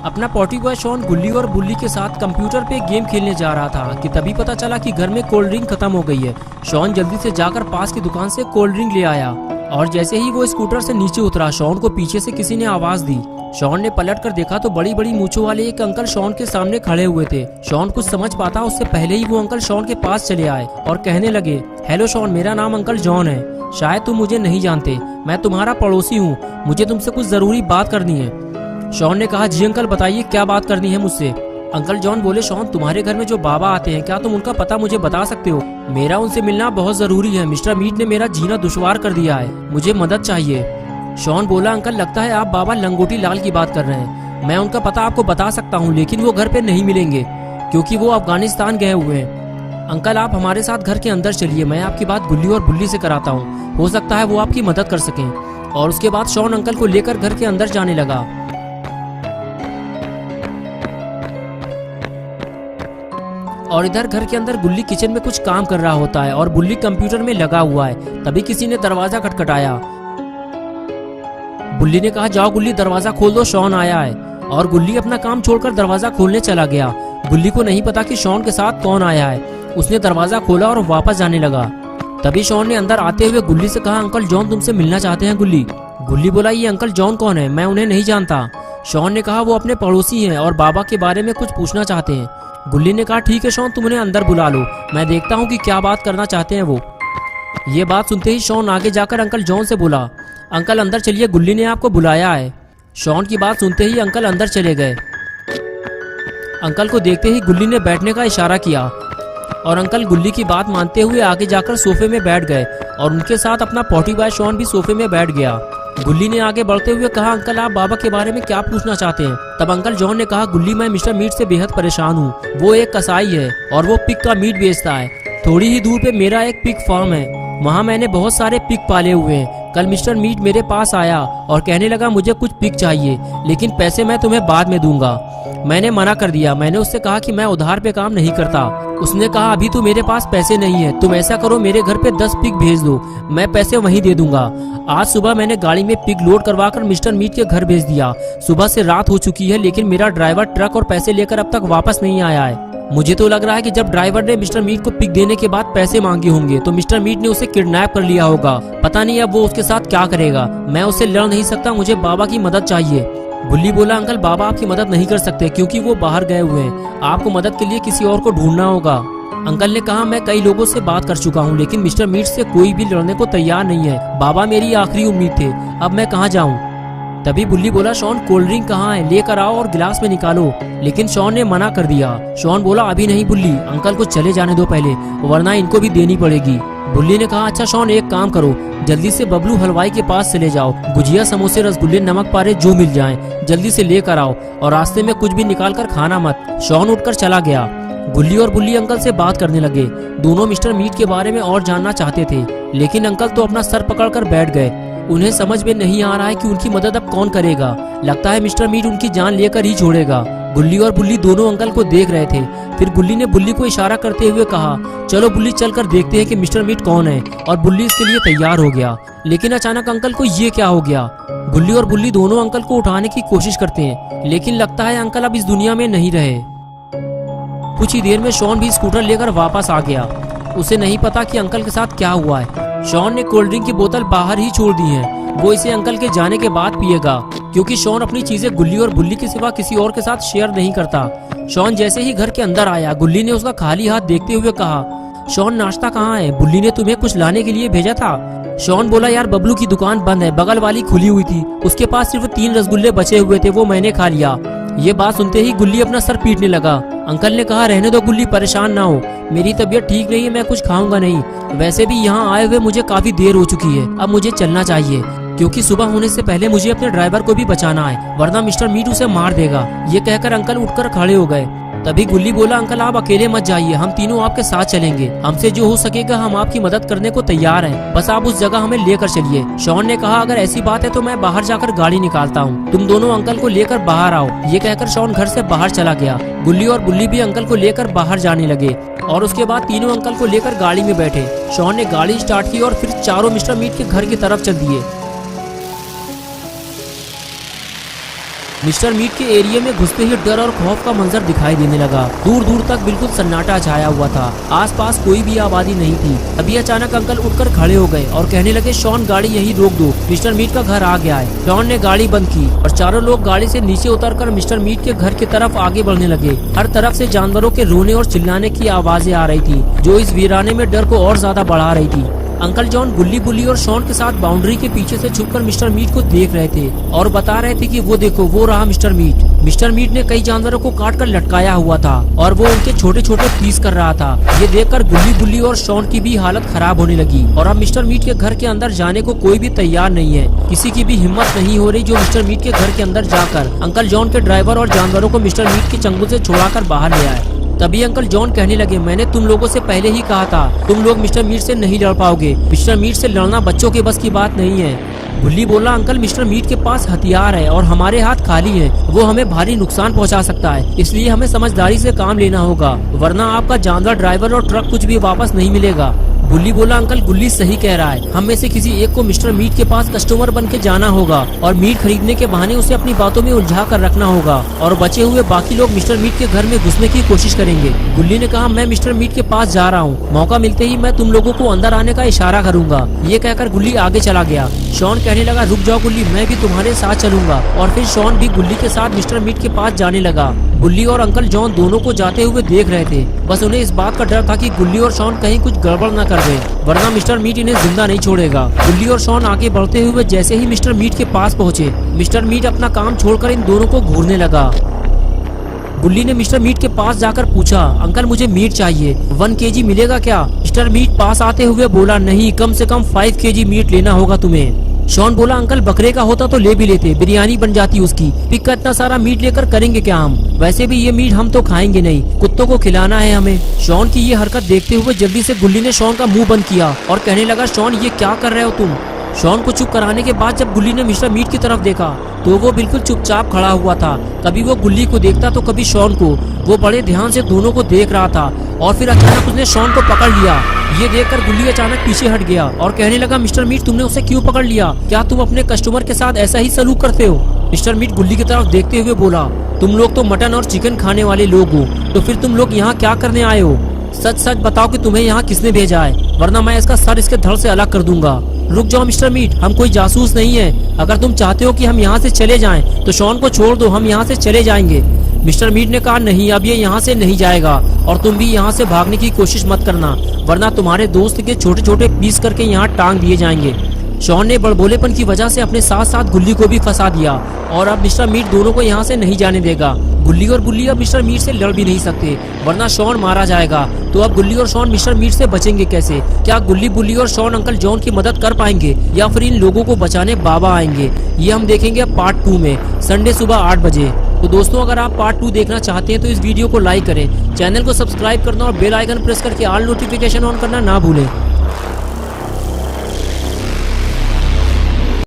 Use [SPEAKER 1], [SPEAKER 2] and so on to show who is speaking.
[SPEAKER 1] अपना potty boy Shawn गुल्ली और बुल्ली के साथ कंप्यूटर पे गेम खेलने जा रहा था कि तभी पता चला कि घर में कोल्ड ड्रिंक खत्म हो गई है। शॉन जल्दी से जाकर पास की दुकान से कोल्ड ड्रिंक ले आया और जैसे ही वो स्कूटर से नीचे उतरा, शॉन को पीछे से किसी ने आवाज दी। शॉन ने पलट कर देखा तो बड़ी बड़ी मूंछों वाले एक अंकल शॉन के सामने खड़े हुए थे। शॉन कुछ समझ पाता उससे पहले ही वो अंकल शॉन के पास चले आए और कहने लगे, हेलो शॉन, मेरा नाम अंकल जॉन है। शायद तुम मुझे नहीं जानते, मैं तुम्हारा पड़ोसी हूँ। मुझे तुमसे कुछ जरूरी बात करनी है। शॉन ने कहा, जी अंकल, बताइए क्या बात करनी है मुझसे। अंकल जॉन बोले, शॉन, तुम्हारे घर में जो बाबा आते हैं, क्या तुम उनका पता मुझे बता सकते हो? मेरा उनसे मिलना बहुत जरूरी है। मिस्टर मीट ने मेरा जीना दुश्वार कर दिया है, मुझे मदद चाहिए। शॉन बोला, अंकल, लगता है आप बाबा लंगोटी लाल की बात कर रहे हैं। मैं उनका पता आपको बता सकता हूँ, लेकिन वो घर पे नहीं मिलेंगे क्योंकि वो अफगानिस्तान गए हुए हैं। अंकल, आप हमारे साथ घर के अंदर चलिए, मैं आपकी बात गुल्ली और बुल्ली से कराता हूँ, हो सकता है वो आपकी मदद कर सकें। और उसके बाद शॉन अंकल को लेकर घर के अंदर जाने लगा। और इधर घर के अंदर गुल्ली किचन में कुछ काम कर रहा होता है और बुल्ली कंप्यूटर में लगा हुआ है। तभी किसी ने दरवाजा खटखटाया। बुल्ली ने कहा, जाओ गुल्ली, दरवाजा खोल दो, शॉन आया है। और गुल्ली अपना काम छोड़कर दरवाजा खोलने चला गया। गुल्ली को नहीं पता कि शॉन के साथ कौन आया है। उसने दरवाजा खोला और वापस जाने लगा। तभी शॉन ने अंदर आते हुए गुल्ली से कहा, अंकल जॉन तुमसे मिलना चाहते हैं। गुल्ली बोला, ये अंकल जॉन कौन है? मैं उन्हें नहीं जानता। शॉन ने कहा, वो अपने पड़ोसी हैं और बाबा के बारे में कुछ पूछना चाहते हैं। गुल्ली ने कहा, ठीक है शॉन, तुम उन्हें अंदर बुला लो, मैं देखता हूँ कि क्या बात करना चाहते हैं वो। ये बात सुनते ही शॉन आगे जाकर अंकल जॉन से बोला, अंकल अंदर चलिए, गुल्ली ने आपको बुलाया है। शॉन की बात सुनते ही अंकल अंदर चले गए। अंकल को देखते ही गुल्ली ने बैठने का इशारा किया और अंकल गुल्ली की बात मानते हुए आगे जाकर सोफे में बैठ गए और उनके साथ अपना पॉटी बॉय शॉन भी सोफे में बैठ गया। गुल्ली ने आगे बढ़ते हुए कहा, अंकल आप बाबा के बारे में क्या पूछना चाहते हैं? तब अंकल जॉन ने कहा, गुल्ली, मैं मिस्टर मीट से बेहद परेशान हूँ। वो एक कसाई है और वो पिग का मीट बेचता है। थोड़ी ही दूर पे मेरा एक पिग फार्म है, वहाँ मैंने बहुत सारे पिग पाले हुए हैं। कल मिस्टर मीट मेरे पास आया और कहने लगा, मुझे कुछ पिग चाहिए, लेकिन पैसे मैं तुम्हें बाद में दूंगा। मैंने मना कर दिया। मैंने उससे कहा कि मैं उधार पे काम नहीं करता। उसने कहा, अभी तो मेरे पास पैसे नहीं है, तुम ऐसा करो, मेरे घर पे 10 पिग भेज दो, मैं पैसे वहीं दे दूंगा। आज सुबह मैंने गाड़ी में पिग लोड करवाकर मिस्टर मीट के घर भेज दिया। सुबह से रात हो चुकी है, लेकिन मेरा ड्राइवर ट्रक और पैसे लेकर अब तक वापस नहीं आया है। मुझे तो लग रहा है कि जब ड्राइवर ने मिस्टर मीट को पिग देने के बाद पैसे मांगे होंगे तो मिस्टर मीट ने उसे किडनैप कर लिया होगा। पता नहीं अब वो उसके साथ क्या करेगा। मैं उससे लड़ नहीं सकता, मुझे बाबा की मदद चाहिए। बुल्ली बोला, अंकल बाबा आपकी मदद नहीं कर सकते क्योंकि वो बाहर गए हुए हैं। आपको मदद के लिए किसी और को ढूंढना होगा। अंकल ने कहा, मैं कई लोगों से बात कर चुका हूँ, लेकिन मिस्टर मीट से कोई भी लड़ने को तैयार नहीं है। बाबा मेरी आखिरी उम्मीद थे, अब मैं कहाँ जाऊँ? तभी बुल्ली बोला, शॉन कोल्ड ड्रिंक कहाँ है? लेकर आओ और गिलास में निकालो। लेकिन शॉन ने मना कर दिया। शॉन बोला, अभी नहीं बुल्ली, अंकल को चले जाने दो पहले, वरना इनको भी देनी पड़ेगी। बुल्ली ने कहा, अच्छा शॉन, एक काम करो, जल्दी से बबलू हलवाई के पास चले जाओ, गुजिया, समोसे, रसगुल्ले, नमक पारे जो मिल जाएं, जल्दी से लेकर आओ और रास्ते में कुछ भी निकाल कर खाना मत। शॉन उठकर चला गया। गुल्ली और बुल्ली अंकल से बात करने लगे। दोनों मिस्टर मीट के बारे में और जानना चाहते थे, लेकिन अंकल तो अपना सर पकड़कर बैठ गए। उन्हें समझ में नहीं आ रहा है कि उनकी मदद अब कौन करेगा। लगता है मिस्टर मीट उनकी जान लेकर ही छोड़ेगा। गुल्ली और बुल्ली दोनों अंकल को देख रहे थे। फिर गुल्ली ने बुल्ली को इशारा करते हुए कहा, चलो बुल्ली, चलकर देखते हैं कि मिस्टर मीट कौन है। और बुल्ली इसके लिए तैयार हो गया। लेकिन अचानक अंकल को ये क्या हो गया? गुल्ली और बुल्ली दोनों अंकल को उठाने की कोशिश करते हैं, लेकिन लगता है अंकल अब इस दुनिया में नहीं रहे। कुछ ही देर में शॉन भी स्कूटर लेकर वापस आ गया। उसे नहीं पता कि अंकल के साथ क्या हुआ है। शॉन ने कोल्ड ड्रिंक की बोतल बाहर ही छोड़ दी है। वो इसे अंकल के जाने के बाद पिएगा, क्योंकि शॉन अपनी चीजें गुल्ली और बुल्ली के सिवा किसी और के साथ शेयर नहीं करता। शॉन जैसे ही घर के अंदर आया, गुल्ली ने उसका खाली हाथ देखते हुए कहा, शॉन नाश्ता कहाँ है? बुल्ली ने तुम्हें कुछ लाने के लिए भेजा था। शॉन बोला, यार बबलू की दुकान बंद है, बगल वाली खुली हुई थी, उसके पास सिर्फ 3 रसगुल्ले बचे हुए थे, वो मैंने खा लिया। ये बात सुनते ही गुल्ली अपना सर पीटने लगा। अंकल ने कहा, रहने दो गुल्ली, परेशान ना हो, मेरी तबीयत ठीक नहीं है, मैं कुछ खाऊंगा नहीं। वैसे भी यहाँ आए हुए मुझे काफी देर हो चुकी है, अब मुझे चलना चाहिए, क्योंकि सुबह होने से पहले मुझे अपने ड्राइवर को भी बचाना है, वरना मिस्टर मीट उसे मार देगा। ये कहकर अंकल उठकर खड़े हो गए। तभी गुल्ली बोला, अंकल आप अकेले मत जाइए, हम तीनों आपके साथ चलेंगे, हमसे जो हो सकेगा हम आपकी मदद करने को तैयार हैं, बस आप उस जगह हमें लेकर चलिए। शॉन ने कहा, अगर ऐसी बात है तो मैं बाहर जाकर गाड़ी निकालता हूँ, तुम दोनों अंकल को लेकर बाहर आओ। ये कहकर शॉन घर से बाहर चला गया। गुल्ली और बुल्ली भी अंकल को लेकर बाहर जाने लगे और उसके बाद तीनों अंकल को लेकर गाड़ी में बैठे। शॉन ने गाड़ी स्टार्ट की और फिर चारों मिस्टर मीट के घर की तरफ चल दिए। मिस्टर मीट के एरिया में घुसते ही डर और खौफ का मंजर दिखाई देने लगा। दूर दूर तक बिल्कुल सन्नाटा छाया हुआ था, आसपास कोई भी आबादी नहीं थी। अभी अचानक अंकल उठकर खड़े हो गए और कहने लगे, शॉन गाड़ी यहीं रोक दो, मिस्टर मीट का घर आ गया है। शॉन ने गाड़ी बंद की और चारों लोग गाड़ी से नीचे उतरकर मिस्टर मीट के घर की तरफ आगे बढ़ने लगे। हर तरफ से जानवरों के रोने और चिल्लाने की आवाजें आ रही थी, जो इस वीराने में डर को और ज्यादा बढ़ा रही थी। अंकल जॉन गुल्ली बुल्ली और शॉन के साथ बाउंड्री के पीछे से छुपकर मिस्टर मीट को देख रहे थे और बता रहे थे कि वो देखो, वो रहा मिस्टर मीट। मिस्टर मीट ने कई जानवरों को काट कर लटकाया हुआ था और वो उनके छोटे छोटे पीस कर रहा था। ये देखकर गुल्ली बुल्ली और शॉन की भी हालत खराब होने लगी और अब मिस्टर मीट के घर के अंदर जाने को कोई भी तैयार नहीं है। किसी की भी हिम्मत नहीं हो रही जो मिस्टर मीट के घर के अंदर जाकर अंकल जॉन के ड्राइवर और जानवरों को मिस्टर मीट के चंगुल से छुड़ाकर बाहर ले आए। तभी अंकल जॉन कहने लगे, मैंने तुम लोगों से पहले ही कहा था, तुम लोग मिस्टर मीट से नहीं लड़ पाओगे। मिस्टर मीट से लड़ना बच्चों के बस की बात नहीं है। गुल्ली बोला, अंकल मिस्टर मीट के पास हथियार है और हमारे हाथ खाली हैं। वो हमें भारी नुकसान पहुंचा सकता है, इसलिए हमें समझदारी से काम लेना होगा, वरना आपका जानवर, ड्राइवर और ट्रक कुछ भी वापस नहीं मिलेगा। गुल्ली बोला, अंकल गुल्ली सही कह रहा है, हम में से किसी एक को मिस्टर मीट के पास कस्टमर बन के जाना होगा और मीट खरीदने के बहाने उसे अपनी बातों में उलझा कर रखना होगा और बचे हुए बाकी लोग मिस्टर मीट के घर में घुसने की कोशिश करेंगे। गुल्ली ने कहा, मैं मिस्टर मीट के पास जा रहा हूँ, मौका मिलते ही मैं तुम लोगों को अंदर आने का इशारा करूंगा। ये कहकर गुल्ली आगे चला गया। शॉन कहने लगा, रुक जाओ गुल्ली, मैं भी तुम्हारे साथ चलूंगा। और फिर शॉन भी गुल्ली के साथ मिस्टर मीट के पास जाने लगा। गुल्ली और अंकल जॉन दोनों को जाते हुए देख रहे थे, बस उन्हें इस बात का डर था कि गुल्ली और शॉन कहीं कुछ गड़बड़ न कर दे, वरना मिस्टर मीट इन्हें जिंदा नहीं छोड़ेगा। गुल्ली और शॉन आगे बढ़ते हुए जैसे ही मिस्टर मीट के पास पहुँचे, मिस्टर मीट अपना काम छोड़कर इन दोनों को घूरने लगा। गुल्ली ने मिस्टर मीट के पास जाकर पूछा, अंकल मुझे मीट चाहिए, 1 kg मिलेगा क्या? मिस्टर मीट पास आते हुए बोला, नहीं, कम से कम 5 kg मीट लेना होगा तुम्हें। शॉन बोला, अंकल बकरे का होता तो ले भी लेते, बिरयानी बन जाती उसकी। पिक का इतना सारा मीट लेकर करेंगे क्या हम? वैसे भी ये मीट हम तो खाएंगे नहीं, कुत्तों को खिलाना है हमें। शॉन की ये हरकत देखते हुए जल्दी से गुल्ली ने शॉन का मुंह बंद किया और कहने लगा, शॉन ये क्या कर रहे हो तुम? शॉन को चुप कराने के बाद जब गुल्ली ने मिस्टर मीट की तरफ देखा तो वो बिल्कुल चुपचाप खड़ा हुआ था। कभी वो गुल्ली को देखता तो कभी शॉन को। वो बड़े ध्यान से दोनों को देख रहा था और फिर अचानक उसने शॉन को पकड़ लिया। ये देखकर गुल्ली अचानक पीछे हट गया और कहने लगा, मिस्टर मीट तुमने उसे क्यों पकड़ लिया? क्या तुम अपने कस्टमर के साथ ऐसा ही सलूक करते हो? मिस्टर मीट गुल्ली की तरफ देखते हुए बोला, तुम लोग तो मटन और चिकन खाने वाले लोग हो, तो फिर तुम लोग यहाँ क्या करने आए हो? सच सच बताओ कि तुम्हें यहाँ किसने भेजा है, वरना मैं इसका सर इसके धड़ से अलग कर दूंगा। रुक जाओ मिस्टर मीट, हम कोई जासूस नहीं है। अगर तुम चाहते हो कि हम यहाँ से चले जाएं, तो शॉन को छोड़ दो, हम यहाँ से चले जाएंगे। मिस्टर मीट ने कहा, नहीं, अब ये यहाँ से नहीं जाएगा और तुम भी यहाँ से भागने की कोशिश मत करना, वरना तुम्हारे दोस्त के छोटे छोटे पीस करके यहाँ टांग दिए जाएंगे। शॉन ने बड़बोलेपन की वजह से अपने साथ साथ गुल्ली को भी फंसा दिया और अब मिस्टर मीट दोनों को यहाँ से नहीं जाने देगा। गुल्ली और बुल्ली अब मिस्टर मीट से लड़ भी नहीं सकते, वरना शॉन मारा जाएगा। तो अब गुल्ली और शॉन मिस्टर मीट से बचेंगे कैसे? क्या गुल्ली बुल्ली और शॉन अंकल जॉन की मदद कर पाएंगे या फिर इन लोगों को बचाने बाबा आएंगे? ये हम देखेंगे पार्ट 2 में, संडे सुबह 8 बजे। तो दोस्तों, अगर आप पार्ट 2 देखना चाहते हैं तो इस वीडियो को लाइक करें, चैनल को सब्सक्राइब करना और बेल आइकन प्रेस करके ऑल नोटिफिकेशन ऑन करना ना भूलें।